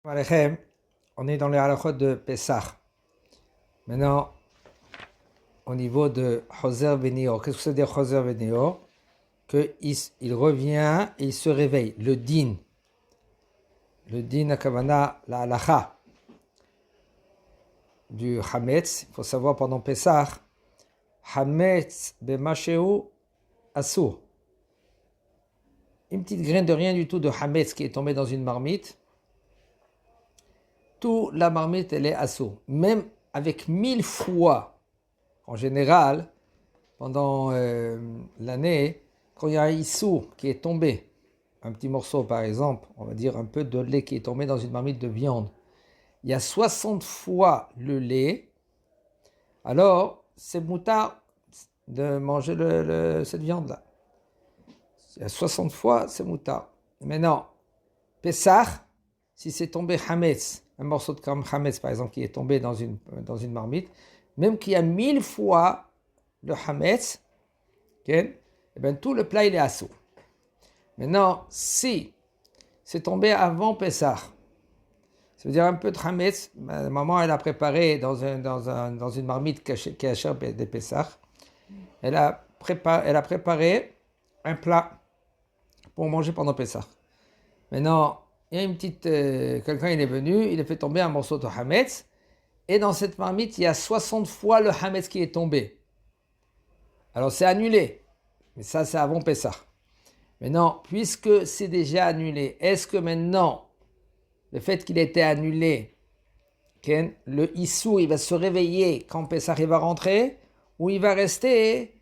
Alechem, on est dans les halachot de Pessah. Maintenant, au niveau de Choser Venior, qu'est-ce que ça veut dire Choser Venior? Qu'il revient et il se réveille. Le akavana, la halacha du Hametz. Il faut savoir pendant Pessah, Hametz b'masheu asur. Une petite graine de rien du tout de Hametz qui est tombée dans une marmite. Toute la marmite, elle est assour. Même avec 1000 fois, en général, pendant l'année, quand il y a un issou qui est tombé, un petit morceau par exemple, on va dire un peu de lait qui est tombé dans une marmite de viande, il y a 60 fois le lait, alors c'est moutard de manger cette viande-là. Il y a 60 fois, c'est moutard. Maintenant, Pessah, si c'est tombé Hametz, un morceau de Hametz par exemple qui est tombé dans une marmite, même qu'il y a 1000 fois le Hametz, okay, et bien tout le plat il est assour. Maintenant, si c'est tombé avant Pessah, ça veut dire un peu de Hametz, ma maman elle a préparé dans une marmite cachère de Pessah, elle a préparé un plat pour manger pendant Pessah. Maintenant, il y a une petite, quelqu'un il est venu, il a fait tomber un morceau de Hametz, et dans cette marmite, il y a 60 fois le Hametz qui est tombé. Alors c'est annulé, mais ça c'est avant Pessah. Maintenant, puisque c'est déjà annulé, est-ce que maintenant, le fait qu'il ait été annulé, le Issou, il va se réveiller quand Pessah il va rentrer, ou il va rester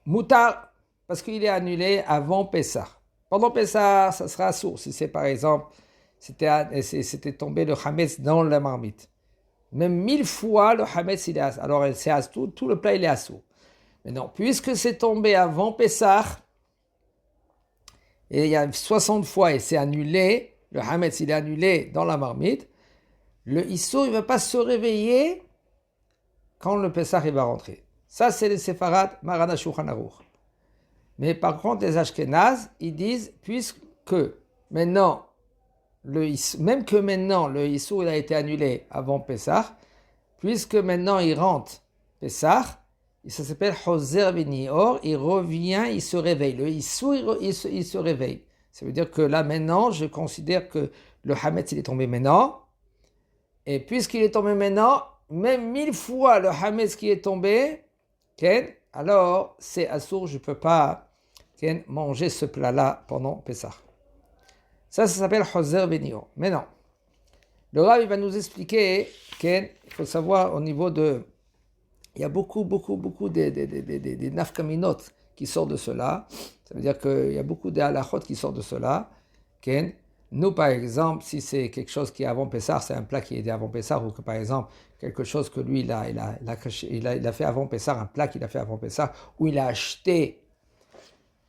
Moutar, parce qu'il est annulé avant Pessah. Pendant Pessah, ça sera assour. Si c'est par exemple, c'était tombé le Hametz dans la marmite. Même 1000 fois le Hametz, il est assour. Alors c'est assour, tout le plat, il est assour. Mais non, puisque c'est tombé avant Pessah, et il y a 60 fois et c'est annulé, le Hametz, il est annulé dans la marmite, le Issou, il ne va pas se réveiller quand le Pessah, il va rentrer. Ça, c'est les Séfarades, Marana Shulchan Aruch. Mais par contre, les Ashkénazes, ils disent, puisque maintenant, même que maintenant, le Issou il a été annulé avant Pessah, puisque maintenant il rentre Pessah, ça s'appelle Choser Venior, il revient, il se réveille. Le Issou, il se réveille. Ça veut dire que là, maintenant, je considère que le Hametz, il est tombé maintenant. Et puisqu'il est tombé maintenant, même 1000 fois le Hametz qui est tombé, alors c'est assour, je ne peux pas manger ce plat-là pendant Pessah. Ça s'appelle Choser Venior. Mais non. Le Rav, il va nous expliquer qu'il faut savoir au niveau de... Il y a beaucoup des nafkaminot qui sortent de cela. Ça veut dire qu'il y a beaucoup de halachot qui sortent de cela. Nous, par exemple, si c'est quelque chose qui est avant Pessah, c'est un plat qui est avant Pessah, ou que par exemple, quelque chose que lui, il a fait avant Pessah, un plat qu'il a fait avant Pessah, ou il a acheté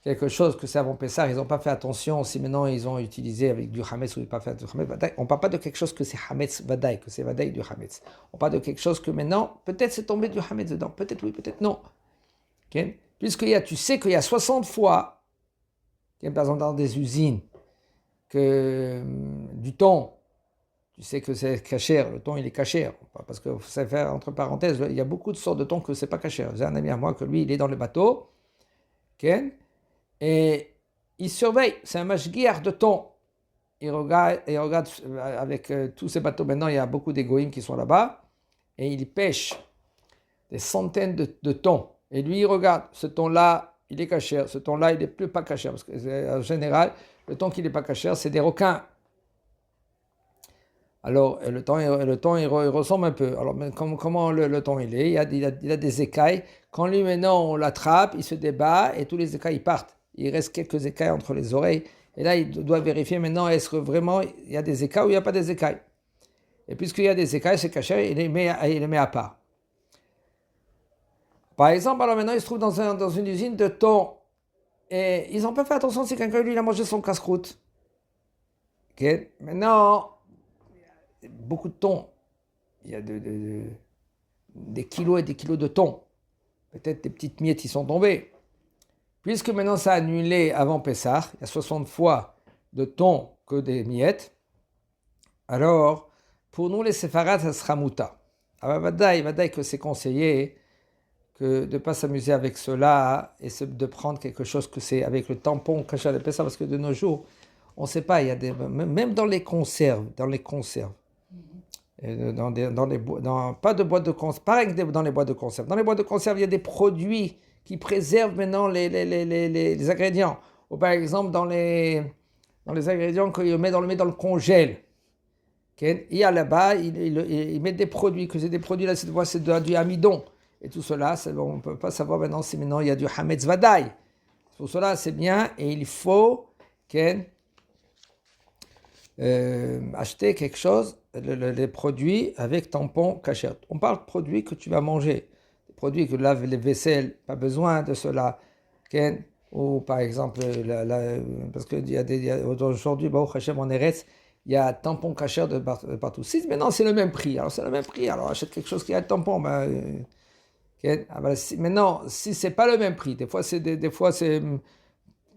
quelque chose que c'est avant Pessah, ils n'ont pas fait attention, si maintenant ils ont utilisé avec du Hametz ou ils n'ont pas fait du Hametz, on ne parle pas de quelque chose que c'est Hametz Vadaï, que c'est Vadaï du Hametz. On parle de quelque chose que maintenant, peut-être c'est tombé du Hametz dedans, peut-être oui, peut-être non. Okay? Tu sais qu'il y a 60 fois, par exemple dans des usines, que du thon, tu sais que c'est cachère, le thon il est cachère, parce que ça fait entre parenthèses, il y a beaucoup de sortes de thon que c'est pas cachère. J'ai un ami à moi que lui, il est dans le bateau, et il surveille, c'est un mashgiach de thon. Il regarde avec tous ces bateaux, maintenant il y a beaucoup d'égoïmes qui sont là-bas, et il pêche des centaines de thons. Et lui, il regarde, ce thon-là, il est cachère, ce thon-là, il n'est plus pas cachère, parce qu'en général, le thon qui n'est pas cachère, c'est des requins. Alors, le thon, il ressemble un peu. Alors, comment le thon il est? Il a des écailles. Quand lui, maintenant, on l'attrape, il se débat, et tous les écailles, ils partent. Il reste quelques écailles entre les oreilles. Et là, il doit vérifier maintenant, est-ce que vraiment il y a des écailles ou il n'y a pas des écailles. Et puisqu'il y a des écailles, c'est caché, il les met à part. Par exemple, alors maintenant, il se trouve dans une usine de thon. Et ils n'ont pas fait attention si quelqu'un, lui, il a mangé son casse-croûte. Okay. Maintenant, beaucoup de thon. Il y a des kilos et des kilos de thon. Peut-être des petites miettes qui sont tombées. Puisque maintenant, ça a annulé avant Pessah, il y a 60 fois de thon que des miettes, alors pour nous les séfarades, ça sera mouta. Alors vadaï que c'est conseillé que de ne pas s'amuser avec cela et de prendre quelque chose que c'est avec le tampon caché de Pessah, parce que de nos jours, on ne sait pas, il y a même dans les conserves, pas de boîtes de conserve, pareil que dans les boîtes de conserve. Dans les boîtes de conserve, il y a des produits qui préservent maintenant les ingrédients. Ou par exemple, dans les ingrédients qu'on met dans le congèle. Okay? Il y a là-bas, il met des produits, que c'est des produits, là, cette fois, c'est du amidon. Et tout cela, on ne peut pas savoir maintenant si maintenant il y a du hametz vadaï. Pour cela, c'est bien et il faut acheter quelque chose, les produits avec tampon caché. On parle de produits que tu vas manger. Des produits que lave les vaisselles, pas besoin de cela. Ou par exemple, parce qu'aujourd'hui, en Eretz, il y a tampon caché de partout. Si maintenant c'est le même prix, alors c'est le même prix, alors achète quelque chose qui a le tampon. Maintenant, si c'est pas le même prix, des fois c'est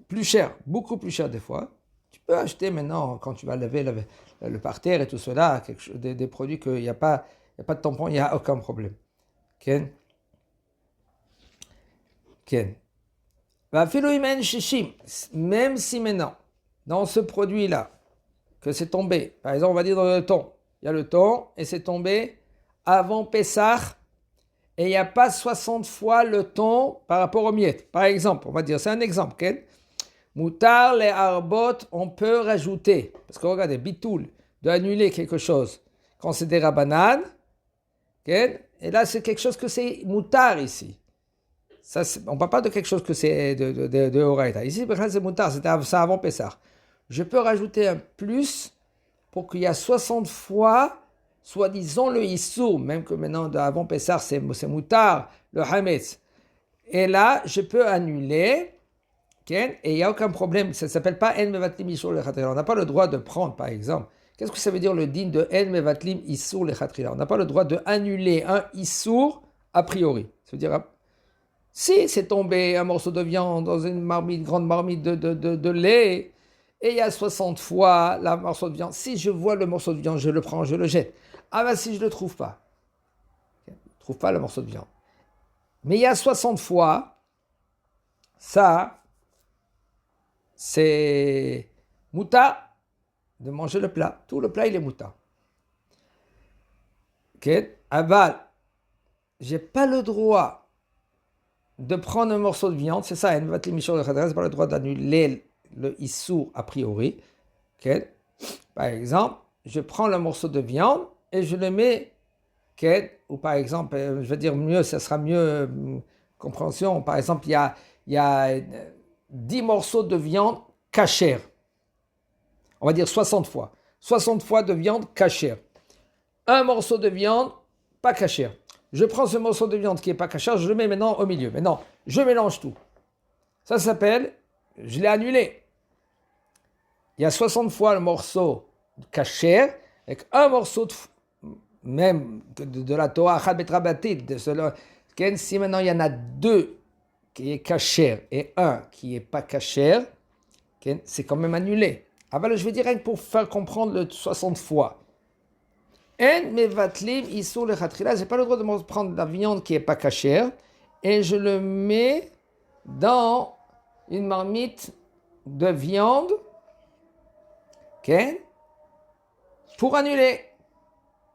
plus cher, beaucoup plus cher des fois. Tu peux acheter maintenant, quand tu vas laver le parterre et tout cela, des produits qu'il n'y a pas de tampon, il n'y a aucun problème. Même si maintenant, dans ce produit-là, que c'est tombé, par exemple, on va dire dans le thon, il y a le thon et c'est tombé avant Pessah, et il n'y a pas 60 fois le thon par rapport aux miettes. Par exemple, on va dire, c'est un exemple, Moutar les arbot, on peut rajouter, parce que regardez, bitoul, d'annuler quelque chose, quand c'est des rabananes, et là c'est quelque chose que c'est moutar ici. Ça, on ne parle pas de quelque chose que c'est de Horaïta. Ici, c'est moutar, c'était avant Pessah. Je peux rajouter un plus pour qu'il y ait 60 fois, soi-disant le issour, même que maintenant, avant Pessah, c'est moutar, le hametz. Et là, je peux annuler, et il n'y a aucun problème. Ça ne s'appelle pas en mevatlim issour le khatrila. On n'a pas le droit de prendre, par exemple. Qu'est-ce que ça veut dire le din de en mevatlim issour le khatrila? On n'a pas le droit d'annuler un issour a priori. Ça veut dire, si c'est tombé un morceau de viande dans une grande marmite de lait, et il y a 60 fois le morceau de viande, si je vois le morceau de viande, je le prends, je le jette. Ah ben si je ne le trouve pas. Je ne trouve pas le morceau de viande. Mais il y a 60 fois, ça, c'est mouta de manger le plat. Tout le plat, il est mouta. Aval, je n'ai pas le droit de prendre un morceau de viande, c'est ça, je n'ai pas le droit d'annuler le issour a priori. Par exemple, je prends le morceau de viande et je le mets, ou par exemple, je vais dire mieux, ça sera mieux compréhension. Par exemple, il y a 10 morceaux de viande cachère. On va dire 60 fois. 60 fois de viande cachère. Un morceau de viande pas cachère. Je prends ce morceau de viande qui n'est pas cachère, je le mets maintenant au milieu. Maintenant, je mélange tout. Ça s'appelle, je l'ai annulé. Il y a 60 fois le morceau cachère, avec un morceau même de la Torah, si maintenant il y en a 2 qui est cachère et 1 qui n'est pas cachère, c'est quand même annulé. Alors je vais dire rien pour faire comprendre le 60 fois. En mevatlim isur le khatrila, j'ai pas le droit de prendre la viande qui n'est pas cachère et je le mets dans une marmite de viande, pour annuler.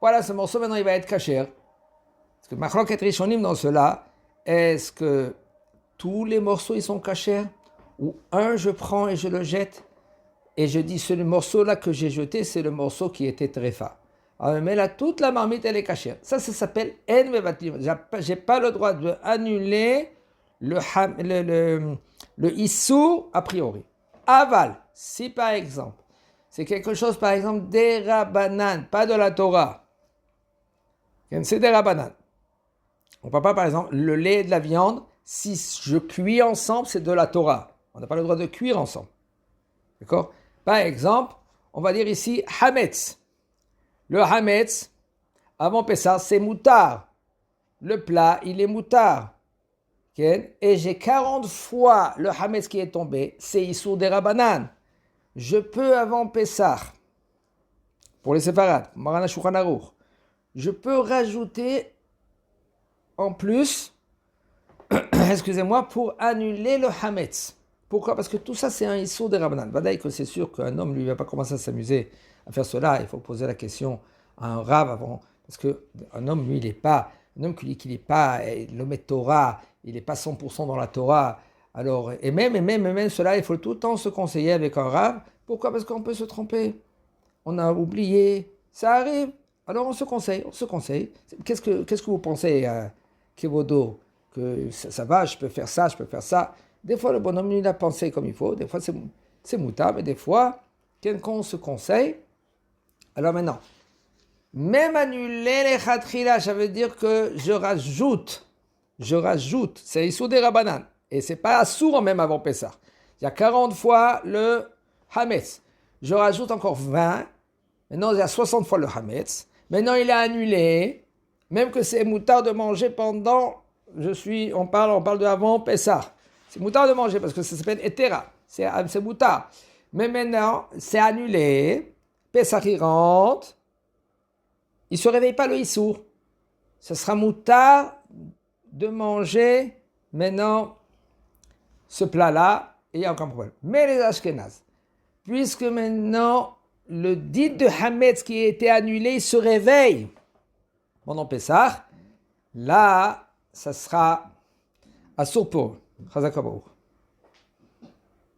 Voilà, ce morceau maintenant il va être cachère. Parce que machloket rishonim dans cela, est-ce que tous les morceaux ils sont cachères ou un je prends et je le jette et je dis ce morceau-là que j'ai jeté, c'est le morceau qui était tréfa. Alors, mais là, toute la marmite, elle est cachère. Ça s'appelle en mevatlim. J'ai pas le droit d'annuler le issour a priori. Aval, si par exemple, c'est quelque chose, par exemple, des rabanan, pas de la Torah. C'est des rabanan. On ne parle pas, par exemple, le lait et de la viande. Si je cuis ensemble, c'est de la Torah. On n'a pas le droit de cuire ensemble. D'accord? Par exemple, on va dire ici hametz. Le hametz, avant Pessah, c'est moutar. Le plat, il est moutar. Okay? Et j'ai 40 fois le hametz qui est tombé, c'est issour des rabanan. je peux avant Pessah, pour les séparades, Marana Shulchan Aruch, je peux rajouter en plus, excusez-moi, pour annuler le Hametz. Pourquoi? Parce que tout ça, c'est un issur des Rabbanan. Vadaï que c'est sûr qu'un homme, lui, ne va pas commencer à s'amuser à faire cela. Il faut poser la question à un Rav avant. Parce qu'un homme, lui, il n'est pas, un homme qui dit qu'il n'est pas l'homme Torah, il n'est pas 100% dans la Torah. Alors, et même cela, il faut tout le temps se conseiller avec un Rav. Pourquoi? Parce qu'on peut se tromper. On a oublié. Ça arrive. Alors, on se conseille. Qu'est-ce que vous pensez, Kevodo? Que ça va, je peux faire ça, je peux faire ça. Des fois, le bonhomme, il a pensé comme il faut. Des fois, c'est moutard, mais des fois, quelqu'un se conseille. Alors maintenant, même annuler les khatrila, ça veut dire que je rajoute. C'est Issou des Rabbanan. Et c'est pas assourd même avant Pessah. Il y a 40 fois le Hametz. Je rajoute encore 20. Maintenant, il y a 60 fois le Hametz. Maintenant, il est annulé. Même que c'est moutard de manger pendant, on parle de avant Pessah. C'est moutard de manger parce que ça s'appelle Etera. C'est moutard. Mais maintenant, c'est annulé. Pessah il rentre. Il ne se réveille pas le Issour. Ce sera moutard de manger maintenant ce plat-là et il n'y a aucun problème. Mais les Ashkénazes, puisque maintenant le dit de Hametz qui a été annulé se réveille pendant Pessah, là, ça sera à Sourpo. Chazak Habaouk.